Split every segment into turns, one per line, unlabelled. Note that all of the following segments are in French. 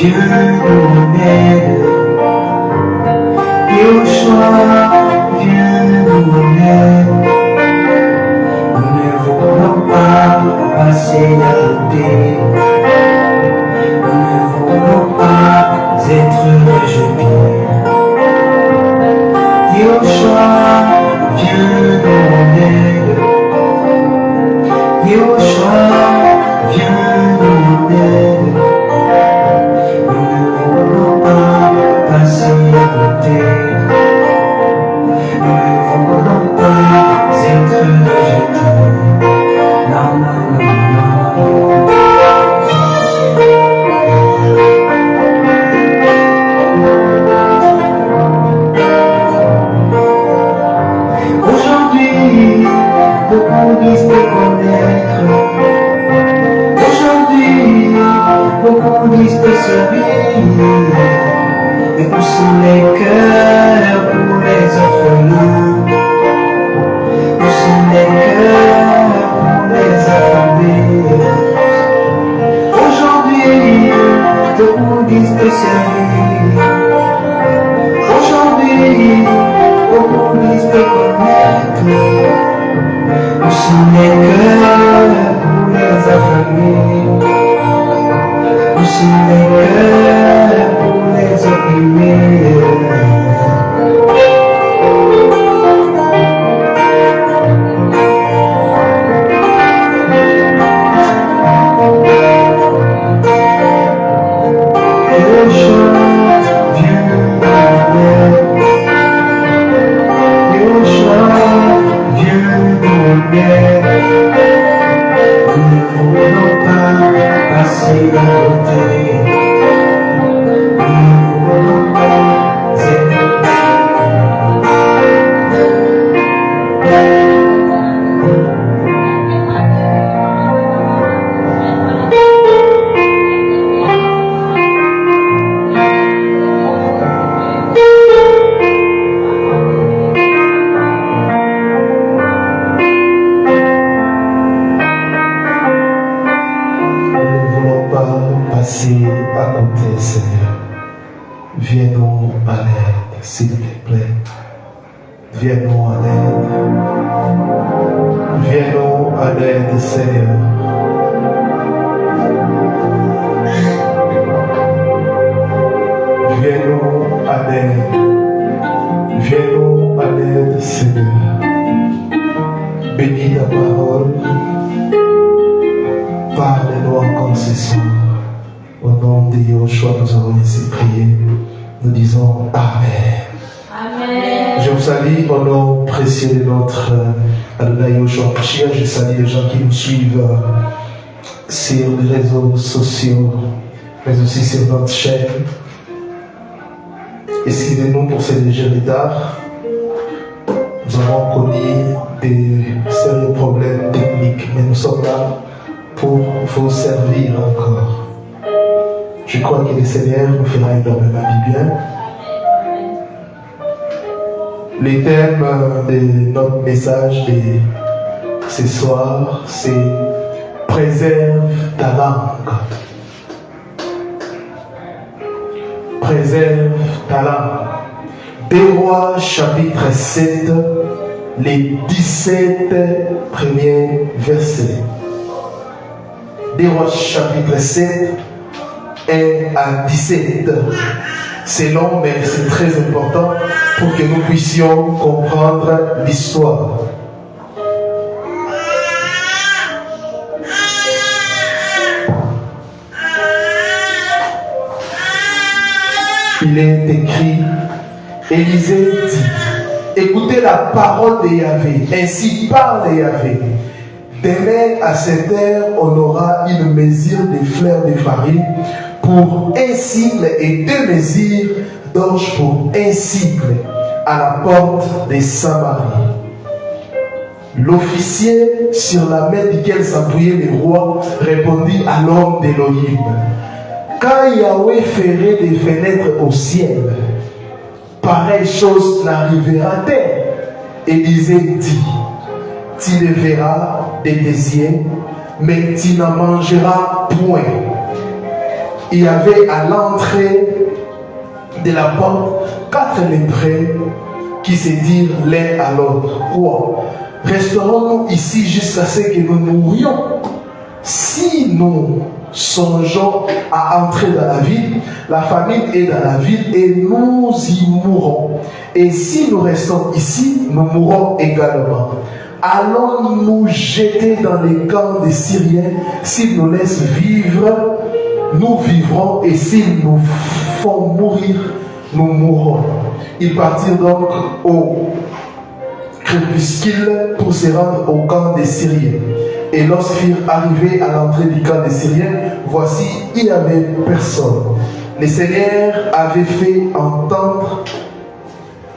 viens nous en aide. Yeshua, viens nous en aide. Nous ne voulons pas passer à côté. Nous ne voulons pas être rejetés. Yeshua, viens nous en aide. Yeshua, viens nous en aide. Nous ne voulons pas passer à côté. Nous ne voulons pas être rejetés. Non, non, non, non. Aujourd'hui, beaucoup disent te connaître. Aujourd'hui, beaucoup disent te servir. Et poussent les cœurs pour les orphelins. Poussent les cœurs pour les affamés. Aujourd'hui, beaucoup disent te servir. Aujourd'hui, beaucoup disent te connaître. Poussent les cœurs pour les affamés. Poussent les cœurs pour les opprimés.
À côté, Seigneur, viens-nous en aide, s'il te plaît. Viens-nous en aide. Viens-nous en aide, Seigneur. Viens-nous en aide. Viens-nous en aide, Seigneur. Bénis ta parole. Parle-nous encore ce soir. Au nom de Yeshua, nous avons ainsi prié. Nous disons Amen.
Amen.
Je vous salue au nom précieux de notre Adonai Yeshua Mashiach. Je salue les gens qui nous suivent sur les réseaux sociaux, mais aussi sur notre chaîne. Excusez-nous pour ces légers retards. Nous avons connu des sérieux problèmes techniques, mais nous sommes là pour vous servir encore. Je crois que le Seigneur nous fera énormément du bien. Le thème de notre message de ce soir, c'est « Préserve ta langue ». Préserve ta langue. 2 Rois chapitre 7, les 17 premiers versets. 2 Rois chapitre 7, 1 à 17. C'est long, mais c'est très important pour que nous puissions comprendre l'histoire. Il est écrit, Élisée dit, écoutez la parole de Yahvé, ainsi parle Yahvé. Demain à cette heure, on aura une mesure de fleurs de farine pour un cycle et 2 mesures d'orge pour un cycle à la porte de Samarie. L'officier sur la main duquel s'appuyait le roi répondit à l'homme d'Élohim. Quand Yahweh ferait des fenêtres au ciel, pareille chose n'arrivera-t-elle? Élisée dit, tu le verras des désirs, mais tu n'en mangeras point. il y avait à l'entrée de la porte 4 lépreux qui se dirent l'un à l'autre. Quoi? Resterons-nous ici jusqu'à ce que nous mourions? Si nous songeons à entrer dans la ville, la famine est dans la ville et nous y mourrons. Et si nous restons ici, nous mourrons également. Allons nous jeter dans les camps des Syriens. S'ils nous laissent vivre, nous vivrons, et s'ils nous font mourir, nous mourrons. Ils partirent donc au crépuscule pour se rendre au camp des Syriens. Et lorsqu'ils furent arrivés à l'entrée du camp des Syriens, voici, il n'y avait personne. Le Seigneur avait fait entendre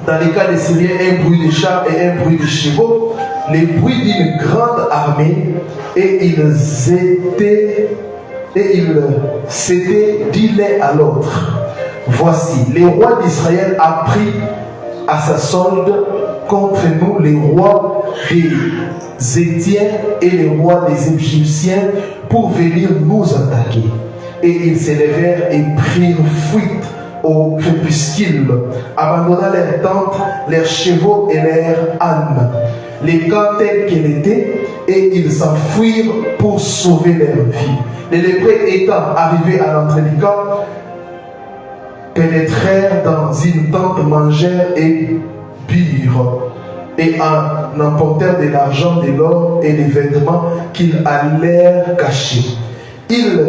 dans les camps des Syriens un bruit de chars et un bruit de chevaux, les bruits d'une grande armée, et ils s'étaient dit l'un à l'autre. Voici, le roi d'Israël a pris à sa solde contre nous les rois des Étiens et les rois des Égyptiens pour venir nous attaquer. Et ils s'élevèrent et prirent fuite au crépuscule, abandonnant leurs tentes, leurs chevaux et leurs ânes, les camps tels qu'ils étaient, et ils s'enfuirent pour sauver leur vie. Les lépreux étant arrivés à l'entrée du camp, pénétrèrent dans une tente, mangèrent et burent, et en emportèrent de l'argent, de l'or et des vêtements qu'ils allèrent cacher. Ils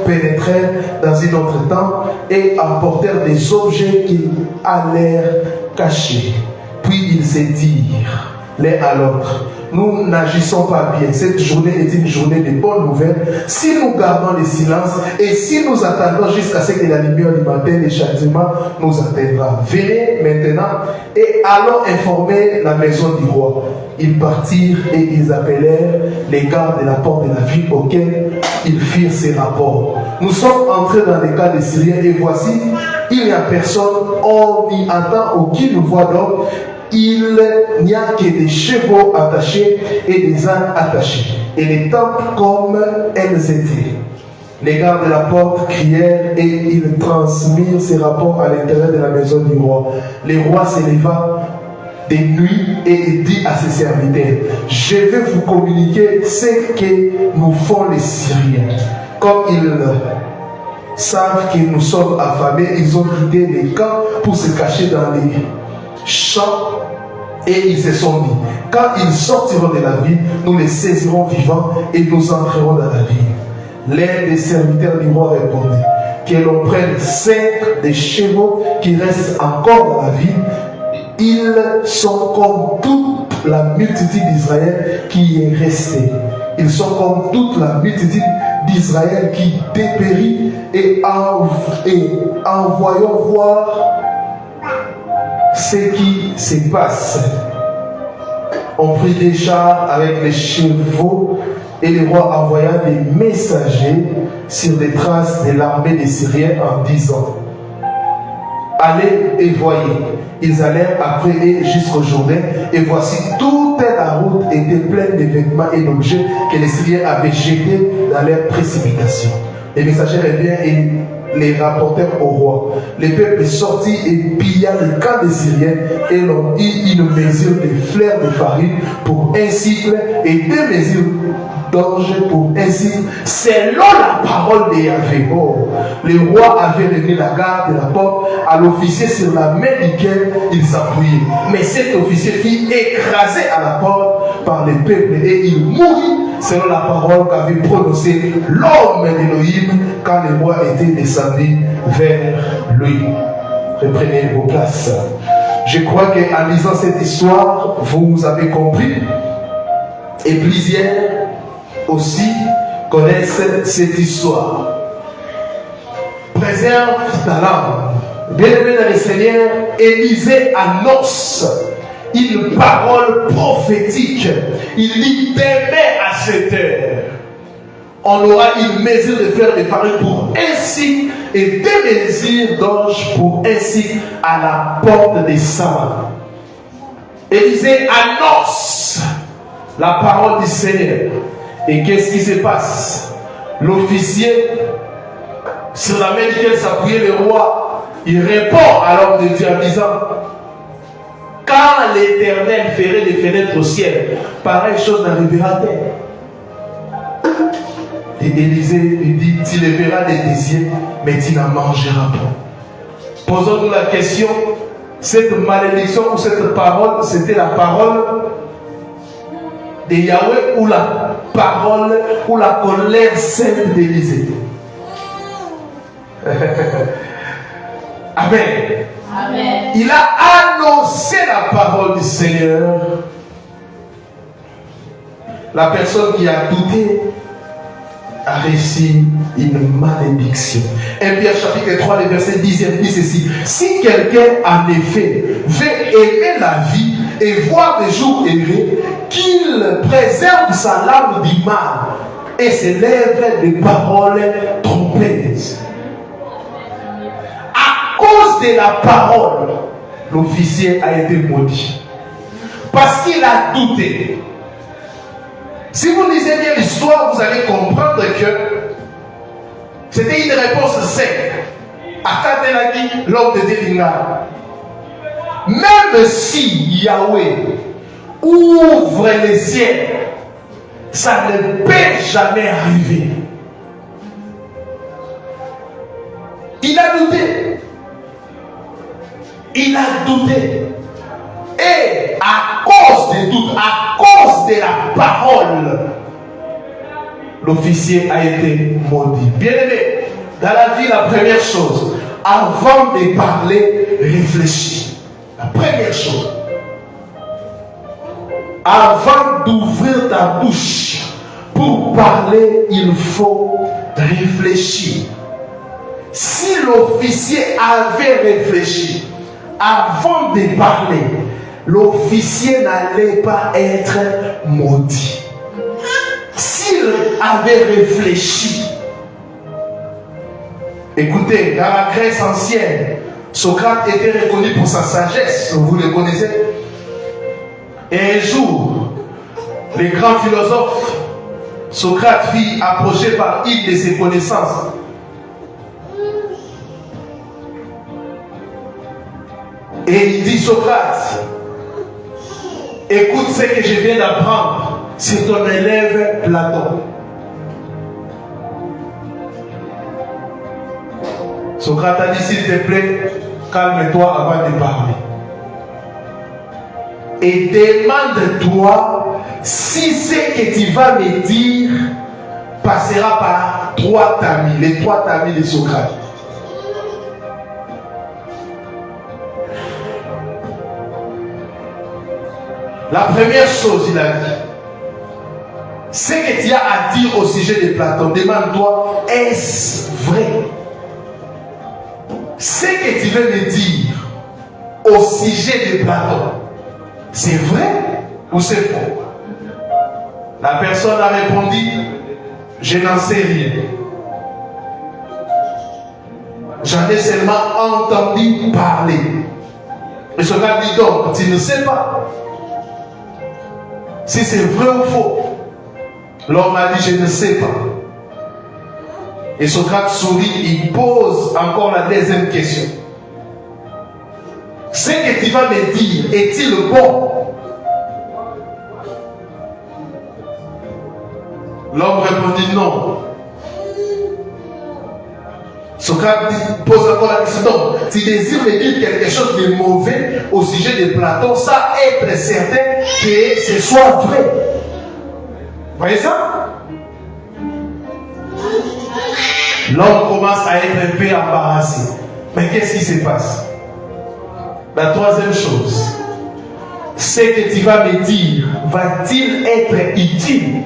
pénétrèrent dans une autre tente et apportèrent des objets qu'ils allèrent cacher. Puis ils se dirent l'un à l'autre: nous n'agissons pas bien. Cette journée est une journée de bonnes nouvelles. Si nous gardons le silence et si nous attendons jusqu'à ce que la lumière du matin, le châtiment nous atteindra. Venez maintenant et allons informer la maison du roi. Ils partirent et ils appelèrent les gardes de la porte de la ville auxquels ils firent ces rapports. Nous sommes entrés dans les camps des Syriens et voici, il n'y a personne, on n'y entend aucune voix d'homme. Il n'y a que des chevaux attachés et des ânes attachés, et les tentes comme elles étaient. Les gardes de la porte crièrent et ils transmirent ces rapports à l'intérieur de la maison du roi. Le roi s'éleva de nuit et dit à ses serviteurs: je vais vous communiquer ce que nous font les Syriens. Comme ils savent que nous sommes affamés, ils ont quitté les camps pour se cacher dans les champs, et ils se sont dit: quand ils sortiront de la ville, nous les saisirons vivants et nous entrerons dans la ville. L'un des serviteurs du roi répondit: que l'on prenne 5 des chevaux qui restent encore dans la ville. Ils sont comme toute la multitude d'Israël qui est restée. Ils sont comme toute la multitude d'Israël qui dépérit, et en voyant voir ce qui se passe, on prit des chars avec les chevaux, et le roi envoya des messagers sur les traces de l'armée des Syriens en disant: allez et voyez. Ils allèrent après eux jusqu'au Jourdain, et voici toute la route était pleine de vêtements et d'objets que les Syriens avaient jetés dans leur précipitation. Les messagers revinrent et les rapportèrent au roi. Le peuple sortit et pilla le camp des Syriens, et l'on eut une mesure de fleurs de farine pour un cycle et 2 mesures d'orge pour un cycle, selon la parole de Yahvé. Oh, le roi avait remis la garde de la porte à l'officier sur la main duquel il s'appuyait. Mais cet officier fut écrasé à la porte par le peuple et il mourut selon la parole qu'avait prononcée l'homme d'Élohim quand le roi était descendu vers lui. Reprenez vos places. Je crois qu'en lisant cette histoire, vous avez compris, et plusieurs aussi connaissent cette histoire. Préserve ta langue. Bien-aimé dans le Seigneur, Élisée annonce une parole prophétique. Il dit: demain à cette heure, on aura une mesure de fleurs de farine pour un cycle et 2 mesures d'orge pour un cycle à la porte des Samar. Élisée annonce la parole du Seigneur. Et qu'est-ce qui se passe? L'officier, sur la main duquel s'appuyait le roi, il répond à l'homme de Dieu en disant: quand l'Éternel ferait des fenêtres au ciel, pareille chose n'arrivera à terre. Et Élisée lui dit: tu les verras des désirs, mais tu n'en mangeras pas. Posons-nous la question, cette malédiction ou cette parole, c'était la parole de Yahweh ou la parole ou la colère sainte d'Élisée? Amen.
Amen.
Il a annoncé la parole du Seigneur. La personne qui a douté a reçu une malédiction. 1 Pierre chapitre 3, le verset 10 dit ceci: si quelqu'un en effet veut aimer la vie et voir des jours heureux, qu'il préserve sa langue du mal et ses lèvres des paroles trompeuses. À cause de la parole, l'officier a été maudit. Parce qu'il a douté. Si vous lisez bien l'histoire, vous allez comprendre que c'était une réponse sec. À Katelagi, l'homme de Délinga. Même si Yahweh ouvre les cieux, ça ne peut jamais arriver. Il a douté. Il a douté. Et à cause des doutes, à cause de la parole, l'officier a été maudit. Bien aimé, dans la vie, la première chose, avant de parler, réfléchis. La première chose. Avant d'ouvrir ta bouche pour parler, il faut réfléchir. Si l'officier avait réfléchi avant de parler, l'officier n'allait pas être maudit. S'il avait réfléchi, écoutez, dans la Grèce ancienne, Socrate était reconnu pour sa sagesse, vous le connaissez. Et un jour, le grand philosophe Socrate fut approché par une de ses connaissances. Et il dit: Socrate, écoute ce que je viens d'apprendre sur ton élève Platon. Socrate a dit: s'il te plaît, calme-toi avant de parler. Et demande-toi si ce que tu vas me dire passera par trois tamis, les trois tamis de Socrate. La première chose, il a dit, ce que tu as à dire au sujet de Platon, demande-toi, est-ce vrai? Ce que tu veux me dire au sujet de Platon, c'est vrai ou c'est faux? La personne a répondu: je n'en sais rien. J'en ai seulement entendu parler. Et ce gars dit: donc, tu ne sais pas si c'est vrai ou faux. L'homme a dit: je ne sais pas. Et Socrate sourit, il pose encore la deuxième question. Ce que tu vas me dire, est-il bon? L'homme répondit: non. Socrate pose encore la question: donc, tu désires me dire quelque chose de mauvais au sujet de Platon, ça être certain que ce soit vrai. Vous voyez ça? L'homme commence à être un peu embarrassé. Mais qu'est-ce qui se passe? La troisième chose, ce que tu vas me dire, va-t-il être utile?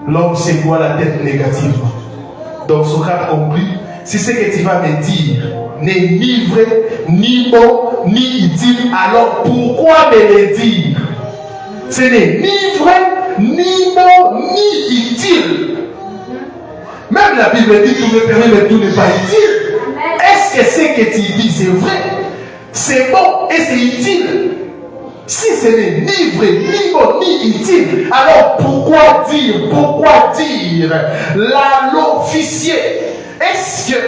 L'homme secoua la tête négativement. Donc Socrate comprit: si ce que tu vas me dire n'est ni vrai, ni bon, ni utile, alors pourquoi me le dire? Ce n'est ni vrai, ni bon, ni utile. Même la Bible dit: tout est permis, mais tout n'est pas utile. Est-ce que ce que tu dis c'est vrai, c'est bon et c'est utile? Si ce n'est ni vrai, ni bon, ni utile, alors pourquoi dire l'officier? Est-ce que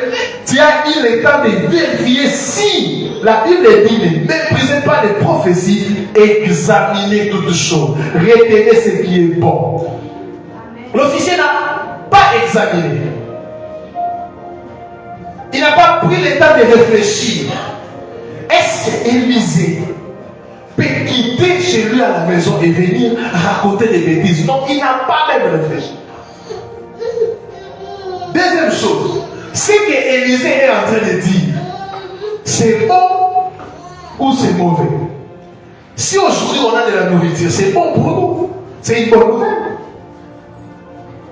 tu as eu le temps de vérifier si la Bible dit ne méprisez pas les prophéties, examinez toutes choses, retenez ce qui est bon. L'officier n'a pas examiné. Il n'a pas pris le temps de réfléchir. Est-ce qu'Élisée peut quitter chez lui à la maison et venir raconter des bêtises? Non, il n'a pas même réfléchi. Deuxième chose, ce que Élisée est en train de dire, c'est bon ou c'est mauvais? Si aujourd'hui on a de la nourriture, c'est bon pour nous, c'est une bonne nouvelle.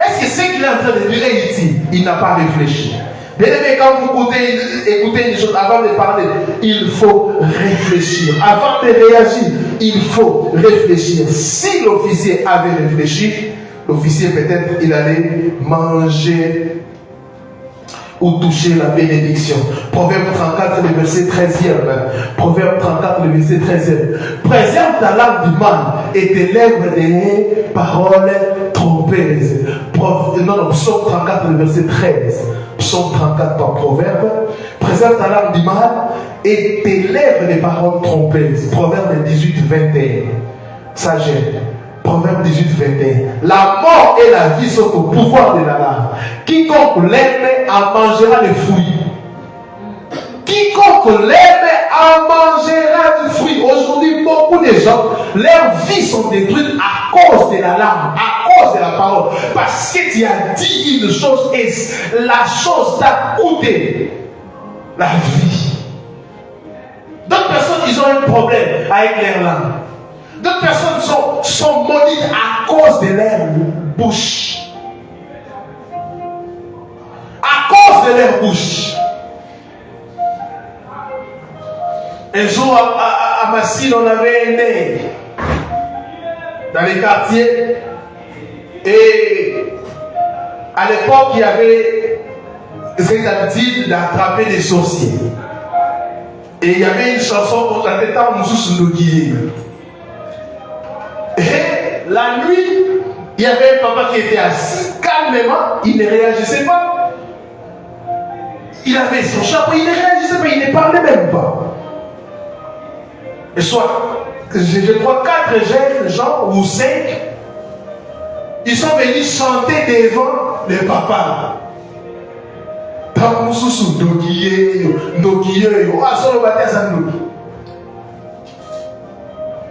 Est-ce que ce qu'il est en train de dire est utile? Il n'a pas réfléchi. Bien aimé, quand vous écoutez une chose, avant de parler, il faut réfléchir. Avant de réagir, il faut réfléchir. Si l'officier avait réfléchi, l'officier peut-être il allait manger ou toucher la bénédiction. Proverbe 34, le verset 13e. Proverbe 34, le verset 13e. Préserve ta langue du mal et tes lèvres des paroles trompeuses. Psaume 34, le verset 13. Psaume 34 par Proverbe. Préserve ta langue du mal et tes lèvres des paroles trompeuses. Proverbe 18, 21. Sagesse. Proverbe 18, 21. La mort et la vie sont au pouvoir de la langue. Quiconque l'aime en mangera les fruits. Quiconque l'aime en mangera des fruits. Aujourd'hui, beaucoup de gens, leurs vies sont détruites à cause de la langue, à cause de la parole. Parce que tu as dit une chose et la chose t'a coûté la vie. D'autres personnes, ils ont un problème avec leur langue. D'autres personnes sont maudites à cause de leur bouche. À cause de leur bouche. Un jour à Massine, on avait un nez dans les quartiers. Et à l'époque, il y avait cette habitude d'attraper des sorciers. Et il y avait une chanson qu'on chantait tant Moussous Ndoguié. Et la nuit, il y avait un papa qui était assis calmement, il ne réagissait pas. Il avait son chapeau, il ne réagissait pas, il ne parlait même pas. Et soit, je crois 4 jeunes gens ou 5, ils sont venus chanter devant le papa.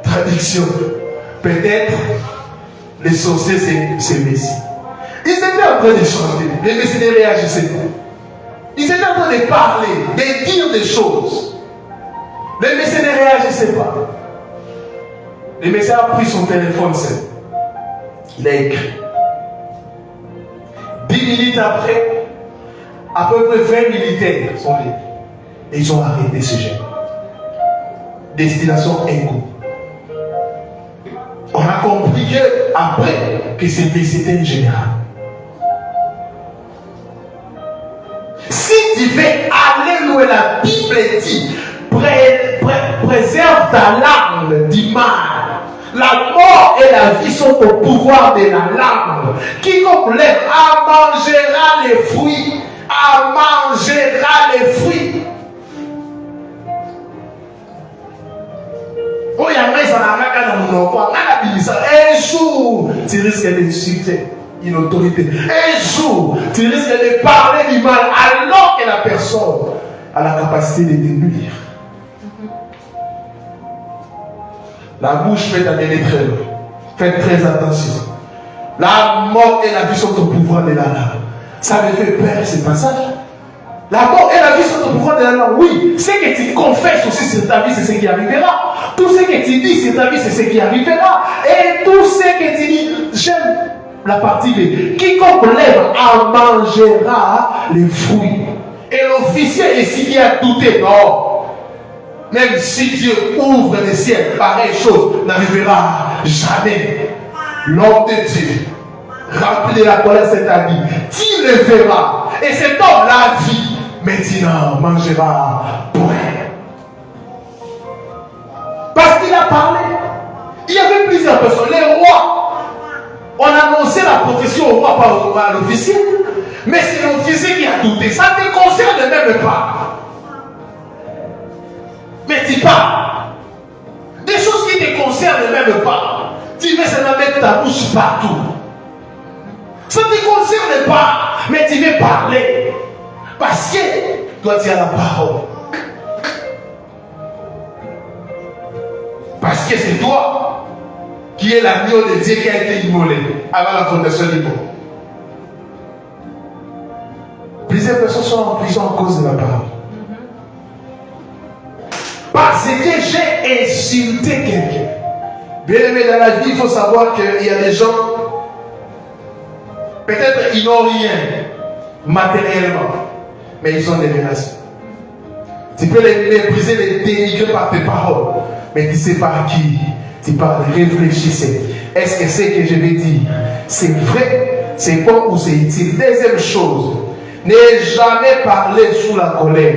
Traduction. Peut-être les sorciers c'est Messie. Ils étaient en train de chanter, les Messies ne réagissaient pas. Ils étaient en train de parler, de dire des choses. Les Messies ne réagissaient pas. Le Messie a pris son téléphone seul. Il a écrit. 10 minutes après, à peu près 20 militaires sont venus. Et ils ont arrêté ce jeune. Destination Ingo. On a compris après que c'était un général. Si tu veux aller où la Bible dit, préserve ta langue du mal. La mort et la vie sont au pouvoir de la langue. Quiconque l'aime en mangera les fruits. En mangera les fruits. Un jour, tu risques d'insulter une autorité. Un jour, tu risques de parler du mal alors que la personne a la capacité de dénuire. La bouche peut t'amener très loin. Faites très attention. La mort et la vie sont au pouvoir de la langue. Ça me fait peur ce passage. La mort et la vie sont au pouvoir de la langue. Oui, ce que tu confesses aussi sur ta vie, c'est ce qui arrivera. Tout ce que tu dis sur ta vie, c'est ce qui arrivera. Et tout ce que tu dis, j'aime la partie B. Quiconque lève en mangera les fruits. Et l'officier ici qui a douté, non. Même si Dieu ouvre les ciels, pareille chose n'arrivera jamais. L'homme de Dieu, rempli de la colère cette année, tu le verras. Et cet homme la vie, maintenant mangera point. Parce qu'il a parlé. Il y avait plusieurs personnes. Les rois, on annonçait la prophétie au roi par l'officier, mais c'est l'officier qui a douté. Ça ne te concerne même pas. Mais tu parles. Des choses qui ne te concernent même pas. Tu veux seulement mettre ta bouche partout. Ça ne te concerne pas, mais tu veux parler. Parce que toi tu as la parole. Parce que c'est toi qui es l'agneau de Dieu qui a été immolé avant la fondation du monde. Plusieurs personnes sont en prison à cause de la parole. Parce que j'ai insulté quelqu'un. Bien aimé, dans la vie, il faut savoir qu'il y a des gens, peut-être ils n'ont rien matériellement, mais ils ont des relations. Tu peux les mépriser, les dénigrer par tes paroles, mais tu sais par qui tu parles. Réfléchissez. Est-ce que ce que je vais dire, c'est vrai, c'est bon ou c'est utile? Deuxième chose, n'aie jamais parlé sous la colère.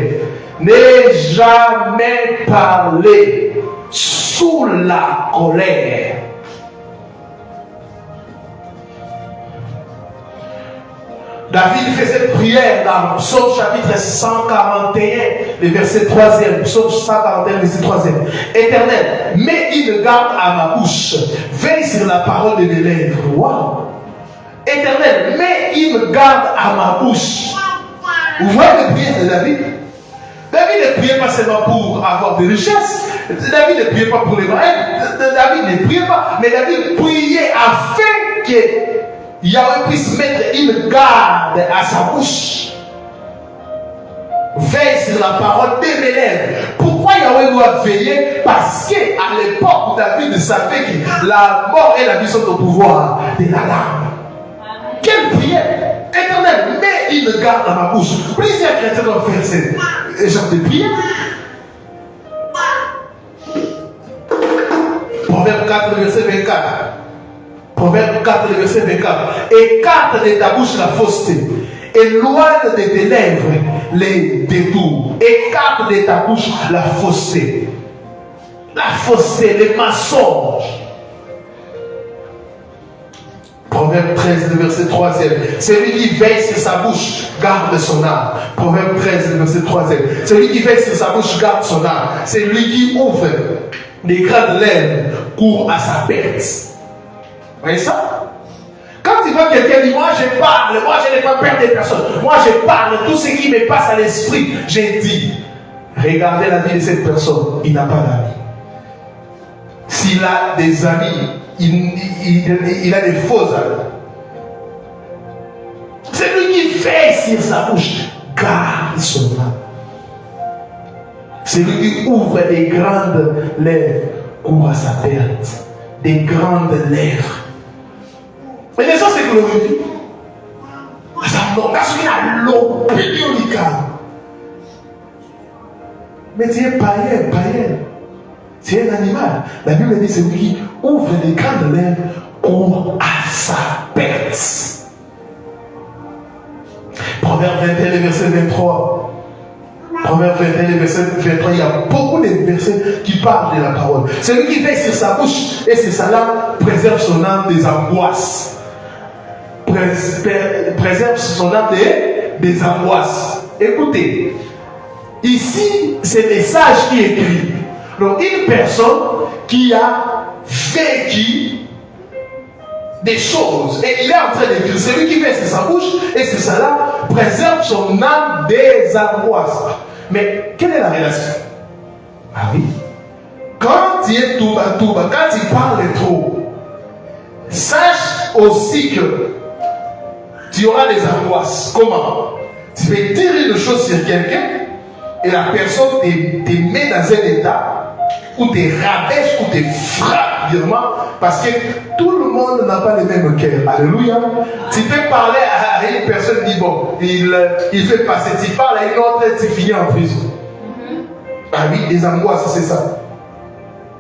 N'aie jamais parlé sous la colère. David fait cette prière dans Psaume chapitre 141, le verset 3e. Psaume 141, verset 3e. Éternel, mets une garde à ma bouche. Veille sur la parole de mes lèvres. Wow. Éternel, mets une garde à ma bouche. Vous voyez les prières de David? David ne priait pas seulement pour avoir des richesses. David ne priait pas pour les moyens. David ne priait pas. Mais David priait afin que Yahweh puisse mettre une garde à sa bouche. Veille sur la parole de mes lèvres. Pourquoi Yahweh doit veiller? Parce qu'à l'époque, David savait que la mort et la vie sont au pouvoir de la larme. Quelle prière! Éternel, mets une garde à ma bouche. Plusieurs chrétiens doivent faire ce genre de prière. Proverbe 4, verset 24. Proverbe 4, verset 24. Écarte de ta bouche la fausseté. Éloigne de tes lèvres les détours. Écarte de ta bouche la fausseté. La fausseté, les mensonges. Proverbe 13, verset 3e. Celui qui veille sur sa bouche garde son âme. Proverbe 13, verset 3e. Celui qui veille sur sa bouche garde son âme. C'est lui qui ouvre les grandes lèvres court à sa perte. Vous voyez ça? Quand tu vois quelqu'un dire, moi je parle, moi je n'ai pas peur des personnes, moi je parle, tout ce qui me passe à l'esprit, j'ai dit. Regardez la vie de cette personne, il n'a pas d'amis. S'il a des amis, il a des faux amis. C'est lui qui fait sur sa bouche, garde son âme. C'est lui qui ouvre des grandes lèvres, court à sa perte. Des grandes lèvres. Mais les gens se glorifient. Parce qu'il a l'opinion du cas. Mais tu es païen. C'est un animal. La Bible dit c'est lui qui ouvre des grandes lèvres court à sa perte. Proverbe 21, verset 23. Proverbe 21, verset 23. Il y a beaucoup de versets qui parlent de la parole. Celui qui veille sur sa bouche et sur sa langue préserve son âme des angoisses. Préserve son âme des angoisses. Écoutez, ici, c'est les sages qui écrivent. Donc, une personne qui a vécu des choses et il est en train d'écrire, celui qui fait sur sa bouche et sur sa langue préserve son âme des angoisses. Mais quelle est la relation? Ah oui. Quand tu es tout bas, quand tu parles trop, sache aussi que tu auras des angoisses. Comment? Tu peux dire une chose sur quelqu'un et la personne te met dans un état où te rabaisse, où te frappe virement, parce que tout le monde n'a pas le même cœur. Alléluia. Tu peux parler à une personne, dit bon, il fait passer, tu parles à une autre, tu finis en prison. Ah oui, les angoisses, c'est ça.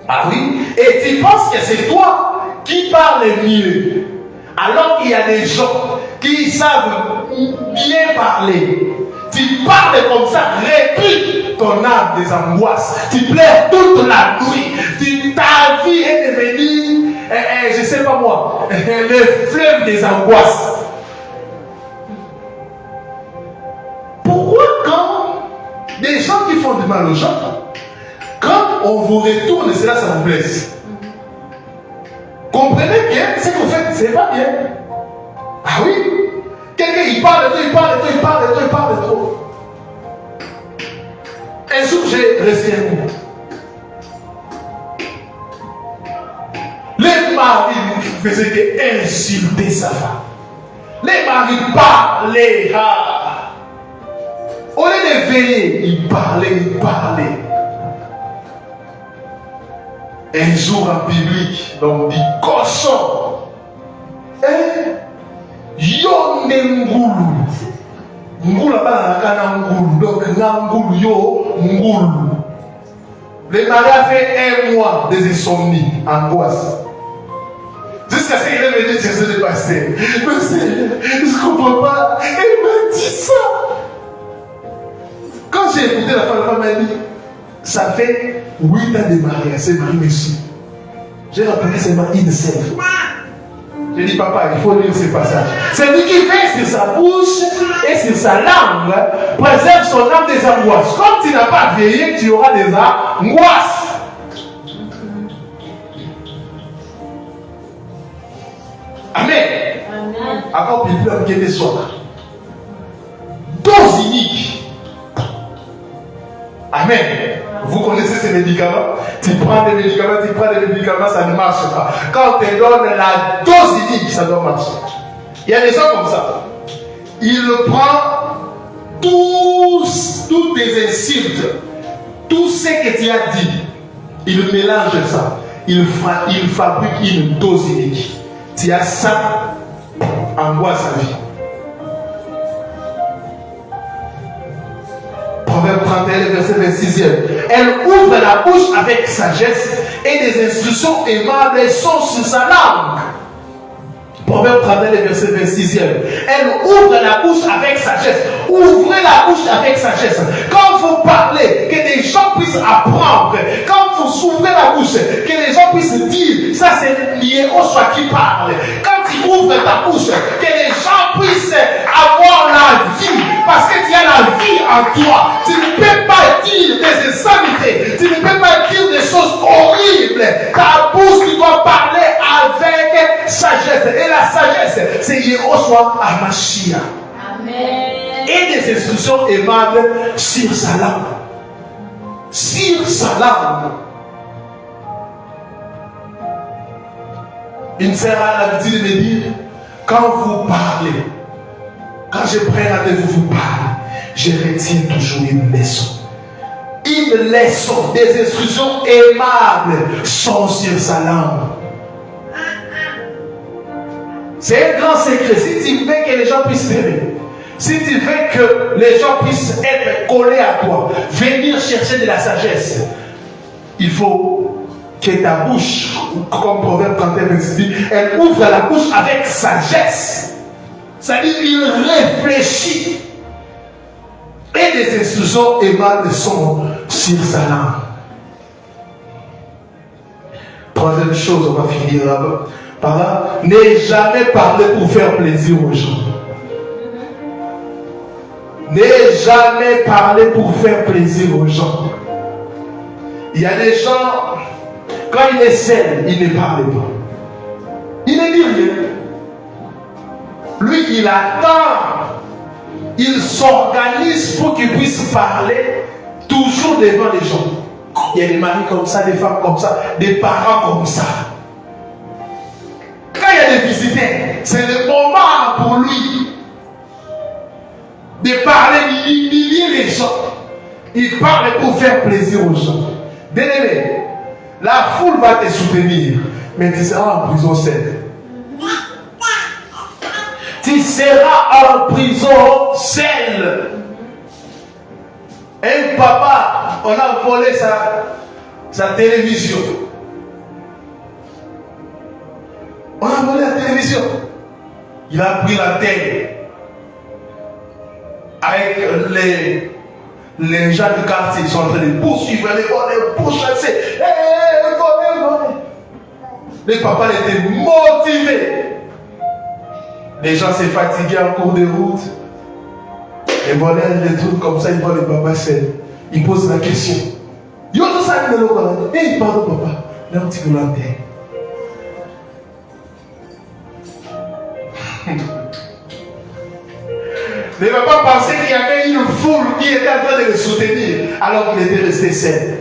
Ah oui, et tu penses que c'est toi qui parles mieux, alors qu'il y a des gens qui savent bien parler. Tu Tu parles comme ça, réplique ton âme des angoisses. Tu pleures toute la nuit. Ta vie est devenue, je ne sais pas moi, le fleuve des angoisses. Pourquoi quand des gens qui font du mal aux gens, quand on vous retourne, c'est là que ça vous blesse. Comprenez bien, ce que vous faites, c'est pas bien. Ah oui, quelqu'un il parle de toi, il parle de toi, il parle de toi, il parle de toi. Un jour, j'ai resté un coup. Les maris ne faisaient qu'insulter sa femme. Les maris parlaient. Au lieu de veiller, ils parlaient, ils parlaient. Un jour en public, l'on dit cochon. Yo n'engulu. Ngulu là-bas, ngulu. Donc, ngulu, yo, ngulu. Le mari a fait 1 mois des insomnies, angoisse. Jusqu'à ce qu'il est venu chercher le pasteur. Mais je ne comprends pas. Il m'a dit ça. Quand j'ai écouté la femme m'a dit, ça fait 8 ans de mariage, c'est marié monsieur. J'ai rappelé seulement une seule fois. J'ai dit, papa, il faut lire ce passage. C'est lui qui fait sur sa bouche et sur sa langue, préserve son âme des angoisses. Comme tu n'as pas veillé, tu auras des angoisses. Amen. Encore plus plein que des soirs. Dose unique. Amen. Vous connaissez ces médicaments? Tu prends des médicaments, ça ne marche pas. Quand on te donne la dose unique, ça doit marcher. Il y a des gens comme ça. Il prend toutes tes insultes, tout ce que tu as dit, il mélange ça. Il fabrique une dose unique. Tu as ça, angoisse à vie. Proverbe 31, verset 26e. Elle ouvre la bouche avec sagesse et des instructions aimables sont sur sa langue. Proverbe 31, verset 26e. Elle ouvre la bouche avec sagesse. Ouvrez la bouche avec sagesse. Quand vous parlez, que les gens puissent apprendre. Quand vous ouvrez la bouche, que les gens puissent dire, ça c'est lié au soi qui parle. Quand tu ouvres ta bouche, que les gens puissent avoir la vie. Parce que tu as la vie en toi. Tu ne peux pas dire des insanités. Tu ne peux pas dire des choses horribles. Ta bouche, tu dois parler avec sagesse. Et la sagesse, c'est Yehoshua Amashia. Amen. Et des instructions aimables sur sa langue. Sur sa langue. Une sœur a l'habitude de me dire, quand vous parlez, quand je prends rendez-vous, vous parlez, je retiens toujours une leçon. Une leçon, des instructions aimables sont sur sa langue. C'est un grand secret. Si tu veux que les gens puissent t'aimer, si tu veux que les gens puissent être collés à toi, venir chercher de la sagesse, il faut que ta bouche, comme Proverbe 31, dit, elle ouvre la bouche avec sagesse. C'est-à-dire qu'il réfléchit. Et des instructions aimables sont sur sa langue. Troisième chose, on va finir là-bas. Par là, ne jamais parler pour faire plaisir aux gens. Ne jamais parler pour faire plaisir aux gens. Il y a des gens, quand il est seul, il ne parle pas. Il ne dit rien. Lui, il attend. Il s'organise pour qu'il puisse parler toujours devant les gens. Il y a des maris comme ça, des femmes comme ça, des parents comme ça. Quand il y a des visiteurs, c'est le moment pour lui de parler, d'humilier les gens. Il parle pour faire plaisir aux gens. Bien-aimé, la foule va te soutenir, mais tu seras en prison seul. Tu seras en prison seul. Un papa, on a volé sa télévision. On a volé la télévision. Il a pris la terre. avec les gens du quartier, ils sont en train de poursuivre, les pourchasser. Les papas étaient motivés. Les gens s'est fatigués en cours de route. Les voleurs, les trucs comme ça, ils voient les papas seuls. Ils posent la question. Yo, tout ça, ils me l'ont dit. Eh, pardon, papa. Là, un petit peu l'antenne. Les papas pensaient qu'il y avait une foule qui était en train de les soutenir alors qu'il était resté seul.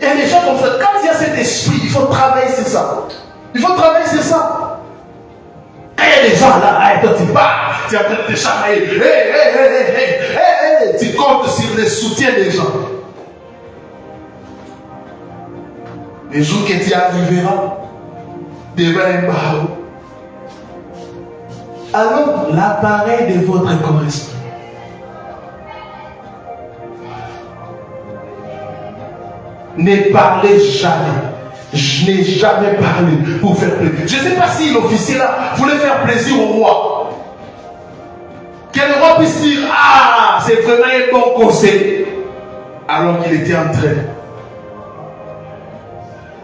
Il y a des gens comme ça. Quand il y a cet esprit, il faut travailler sur ça. Il faut travailler sur ça. Quand il y a des gens là, toi tu pars, tu es en train de te chamailler. Tu comptes sur le soutien des gens. Le jour que tu arriveras devant un barreau, alors l'appareil de votre correspondant. Ne parlez jamais. Je n'ai jamais parlé pour faire plaisir. Je ne sais pas si l'officier là voulait faire plaisir au roi. Que le roi puisse dire, ah, c'est vraiment un bon conseil. Alors qu'il était en train.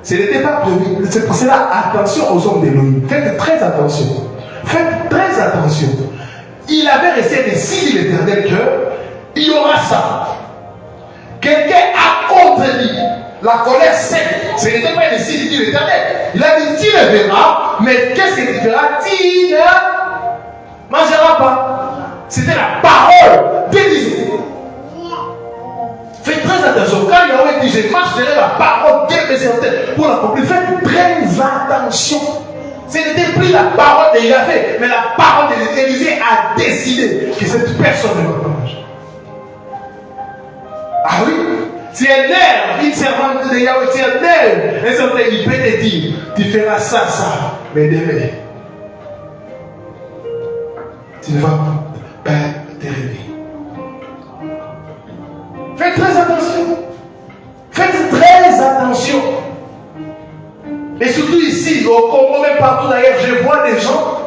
Ce n'était pas prévu. C'est pour cela, attention aux hommes d'Élohim. Faites très attention. Faites très attention. Il avait resté des signes de l'Éternel que il y aura ça. Quelqu'un a contredit la colère sec. Ce n'était pas un signe de l'Éternel. Il a dit, tu le verras, mais qu'est-ce que tu feras? Tu ne mangeras pas. C'était la parole d'Élisée. Faites très attention. Quand Yahweh dit, je marcherai la parole qu'elle me certaine pour l'accomplir, faites très attention. Ce n'était plus la parole de Yahweh, mais la parole d'Élisée a décidé que cette personne ne va pas manger. Ah oui? Tu es nerf, une servante de Yahweh, tu es nerf. Et ça, il peut te dire, tu feras ça, mais demain, tu ne vas pas te réveiller. Faites très attention. Faites très attention. Et surtout ici, au Congo, même partout d'ailleurs, je vois des gens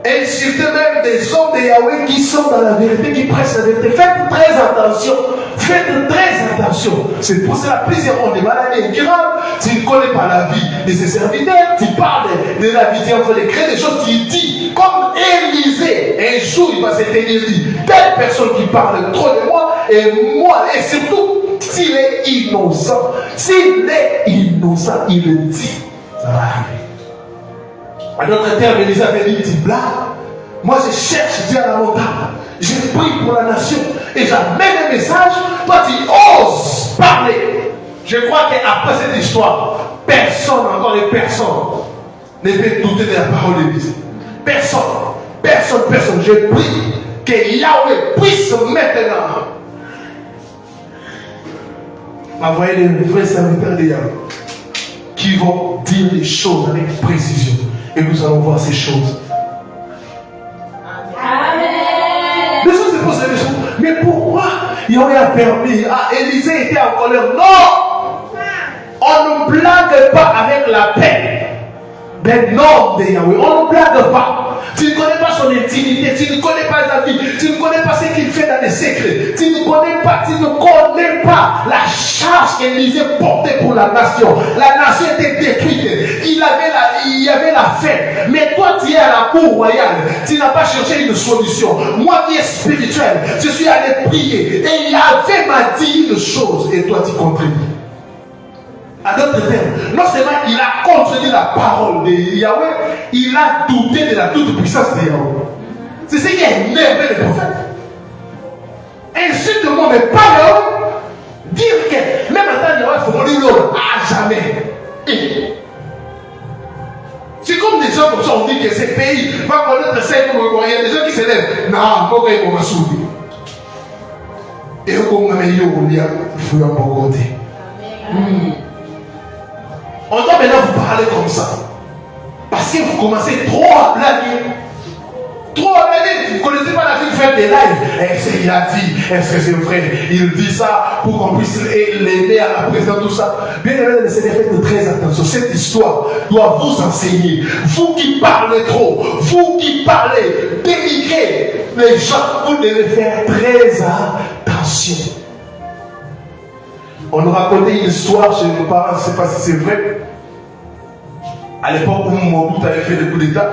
insulter même des hommes de Yahweh qui sont dans la vérité, qui prêchent la vérité. Faites très attention. Faites très attention. C'est pour cela plusieurs ont des maladies incurables. Tu ne connais pas la vie de ses serviteurs. Tu parles de la vie entre les créés, des choses. Tu dis, comme Élisée, un jour il va se tenir dit, telle personne qui parle trop de moi, et surtout, s'il est innocent, il le dit. Ça va arriver. À notre terme, Élisée avait dit, tu blagues. Moi, je cherche Dieu à la montagne. Je prie pour la nation. Et j'amène un message. Toi, tu oses parler. Je crois qu'après cette histoire, personne, encore une personne, ne peut douter de la parole d'Élisée. Personne. Je prie que Yahweh puisse maintenant envoyer les vrais serviteurs de Yahweh qui vont dire les choses avec précision. Et nous allons voir ces choses. Amen. Les gens se posent la question, mais pourquoi Yahweh a permis à Élisée était en colère? Non! On ne blague pas avec la paix des noms de Yahweh. On ne blague pas. Tu ne connais pas son intimité, tu ne connais pas sa vie, tu ne connais pas ce qu'il fait dans les secrets, tu ne connais pas la charge qu'Élisée portait pour la nation. La nation était détruite, il y avait la faim. Mais toi, tu es à la cour royale, tu n'as pas cherché une solution. Moi qui est spirituel, je suis allé prier et Yahweh m'a dit une chose et toi tu contribues. À d'autres termes, non seulement il a contredit la parole de Yahweh, il a douté de la toute-puissance de Yahweh. C'est ce qui a énervé les prophètes. Insulte-moi, mais pas Yahweh. Dire que même en tant que Yahweh, il faut lui l'homme à jamais. C'est comme des gens comme ça, on dit que ce pays va connaître 5 mois. Il y a des gens qui s'élèvent. Non, pourquoi il va soulever? Et on va il faut un bon côté. On doit maintenant vous parler comme ça. Parce que vous commencez trop à blaguer. Vous ne connaissez pas la vie. faire des lives. Est-ce qu'il a dit? Est-ce que c'est vrai? Il dit ça pour qu'on puisse l'aider à la présence, tout ça. Bien aimé, le Seigneur, faites très attention. Cette histoire doit vous enseigner. Vous qui parlez trop, vous qui parlez, dénigrez les gens, vous devez faire très attention. On nous racontait une histoire chez nos parents, je ne sais pas si c'est vrai. À l'époque où Mobutu avait fait le coup d'État,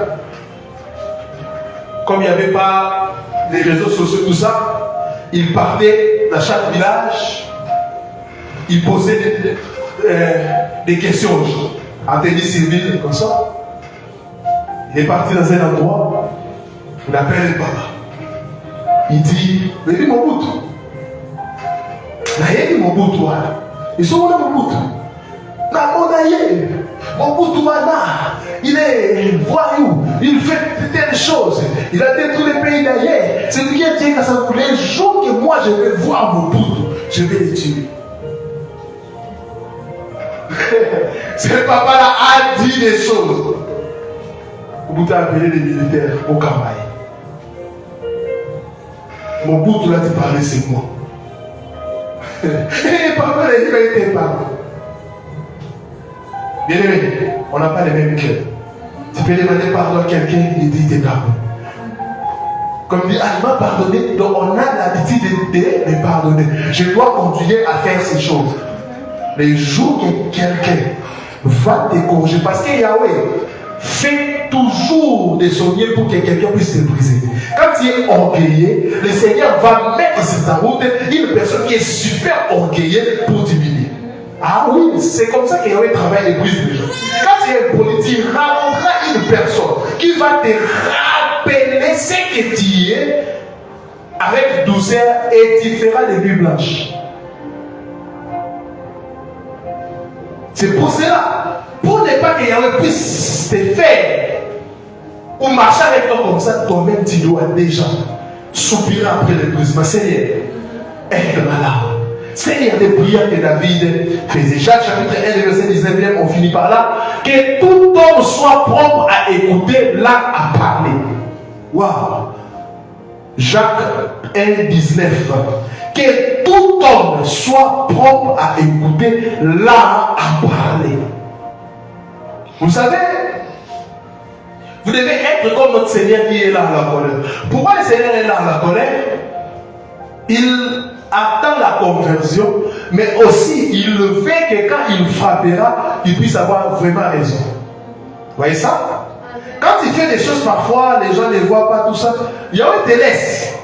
comme il n'y avait pas les réseaux sociaux, tout ça, il partait dans chaque village, il posait des questions aux gens, en tenue civile, comme ça. Il est parti dans un endroit, il appelle le papa. Il dit, mais dis Mobutu. Naye Mobutu, ils sont là Mobutu. Mobutu, il est voyou, il fait telle chose, il a détruit les pays d'ailleurs. C'est lui qui a dit que ça voulait. Les jours que moi je vais voir Mobutu, je vais les tuer. Ce papa-là a dit des choses. Mobutu a appelé les militaires au Kamaï. Mobutu l'a dit parler, c'est moi. Et papa l'a dit, il était pas. Bien aimé, on n'a pas les mêmes cœurs. Tu peux demander pardon à quelqu'un, il dit t'es pardon. Comme il dit, ah, il m'a pardonné, donc on a l'habitude de pardonner. Je dois continuer à faire ces choses. Les jours que quelqu'un va te corriger, parce que Yahweh fait toujours des souvenirs pour que quelqu'un puisse te briser. Quand tu es orgueilleux, le Seigneur va mettre sur ta route une personne qui est super orgueilleuse pour t'humilier. Ah oui, c'est comme ça qu'il y a un travail et brise les gens. Quand tu es politique, rencontreras une personne qui va te rappeler ce que tu es avec douceur et tu feras des nuits blanches. C'est pour cela, pour ne pas qu'il y ait puisse te faire ou marcher avec toi comme ça, toi-même tu dois déjà soupirer après le brisement. Seigneur, aide-moi là. Seigneur, les prières que David faisait. Jacques chapitre 1, verset 19, on finit par là. Que tout homme soit propre à écouter, là à parler. Waouh! Jacques 1, 19. Que tout homme soit propre à écouter, là à parler. Vous savez, vous devez être comme notre Seigneur qui est là à la colère. Pourquoi le Seigneur est là à la colère? Il attend la conversion, mais aussi il le fait que quand il frappera, il puisse avoir vraiment raison. Vous voyez ça? Quand il fait des choses parfois, les gens ne voient pas tout ça. Yahweh te laisse.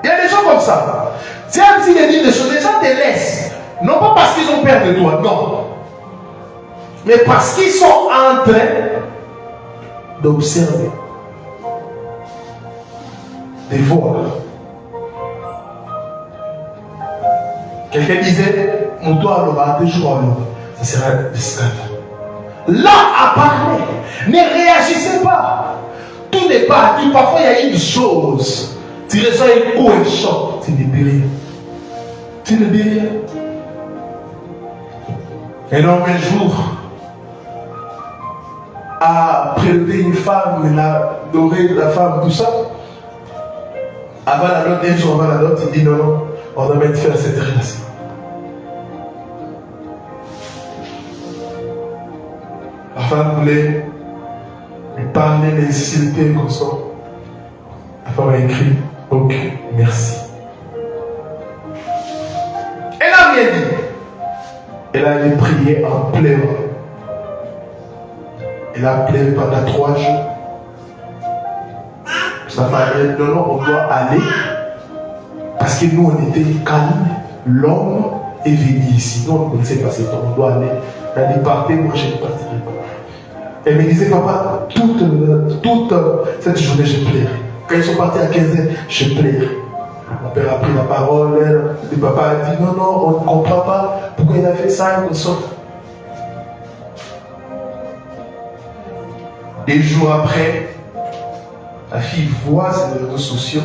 Il y a des gens comme ça. Si un petit dit des choses, les gens te laissent. Non pas parce qu'ils ont peur de toi, non. Mais parce qu'ils sont en train d'observer, de voir. Quelqu'un disait, on doit le battre toujours à l'eau. Ça sera un scandale. Là, à parler, ne réagissez pas. Tout n'est pas dit. Parfois, il y a une chose. Tu reçois un coup et choc. Tu ne dis rien. Tu ne dis rien. Un homme un jour a prélevé une femme, il a doré la femme, tout ça. Avant la note, un jour avant la note, il dit non, non, on doit mettre fin à cette relation. La femme voulait lui parler, l'insulter comme ça. La femme a écrit, ok, merci. Elle n'a rien dit. Elle a allé prier en pleurant. Elle a pleuré pendant 3 jours. Sa femme a dit, non, non, on doit aller. Parce que nous, on était calmes. L'homme est venu ici. Donc, on ne sait pas cet homme. On doit aller. Elle a dit, partez, moi, je ne partirai pas. Elle me disait, papa, toute cette journée, je pleurais. Quand ils sont partis à 15h, je pleurais. Mon père a pris la parole. Le papa a dit, non, non, on ne comprend pas pourquoi il a fait ça, comme ça. Des jours après, la fille voit sur les réseaux sociaux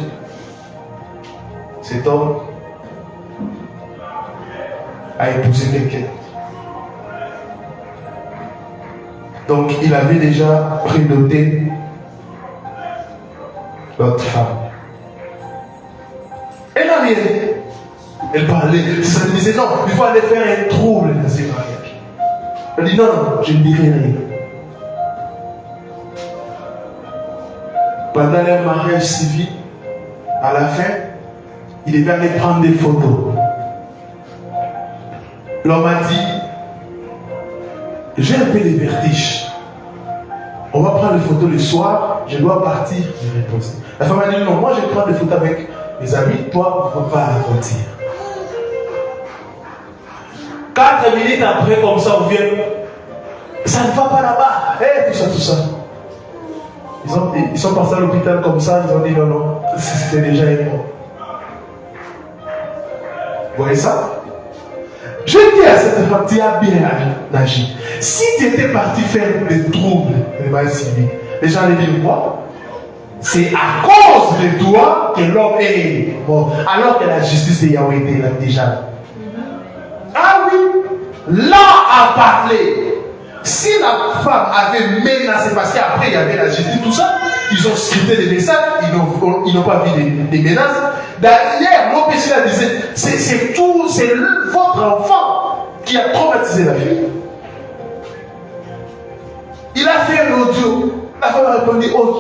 cet homme a épousé quelqu'un. Donc il avait déjà prénoté notre femme. Elle n'a rien. Elle parlait, ça me disait non, il faut aller faire un trouble dans ces mariages. Elle dit non, non, je ne dirai rien. Pendant leur mariage civil, à la fin, il devait aller prendre des photos. L'homme a dit, j'ai un peu de vertige. On va prendre des photos le soir, je dois partir, je vais poster. La femme a dit non, moi je vais prendre des photos avec mes amis, toi, on va partir. 4 minutes après, comme ça, on vient. Ça ne va pas là-bas. Hey, tout ça. Ils sont passés à l'hôpital comme ça, ils ont dit non, non, c'était déjà mort. Vous voyez ça? Je dis à cette femme, tu as bien agi. Si tu étais parti faire des troubles, les gens allaient dire quoi? C'est à cause de toi que l'homme est mort. Alors que la justice de Yahweh était là déjà. Ah oui, là à parler. Si la femme avait menacé, parce qu'après il y avait la justice, tout ça, ils ont scripté des messages, ils n'ont pas vu des menaces. D'ailleurs, l'OPC disait, c'est votre enfant qui a traumatisé la fille. Il a fait l'audio. La femme a répondu, ok.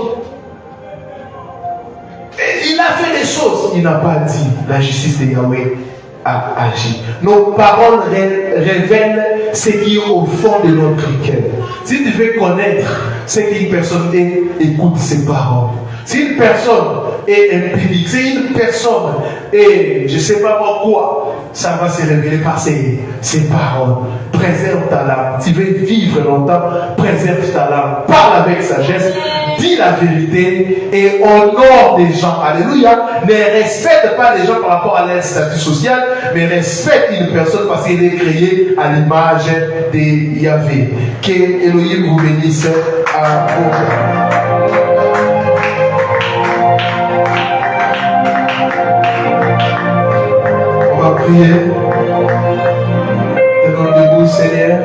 Et il a fait des choses. Il n'a pas dit, la justice de Yahweh a agi. Nos paroles révèlent ce qui est au fond de notre cœur. Si tu veux connaître ce qu'une personne est, écoute ses paroles. Si une personne est impudique, si une personne est, je ne sais pas quoi, ça va se révéler par ses paroles. Préserve ta langue. Tu veux vivre longtemps, préserve ta langue. Parle avec sagesse, dis la vérité et honore des gens. Alléluia. Ne respecte pas les gens par rapport à leur statut social, mais respecte une personne parce qu'elle est créée à l'image de Yahvé. Que Elohim vous bénisse à vous. On va prier. Tenons debout, Seigneur.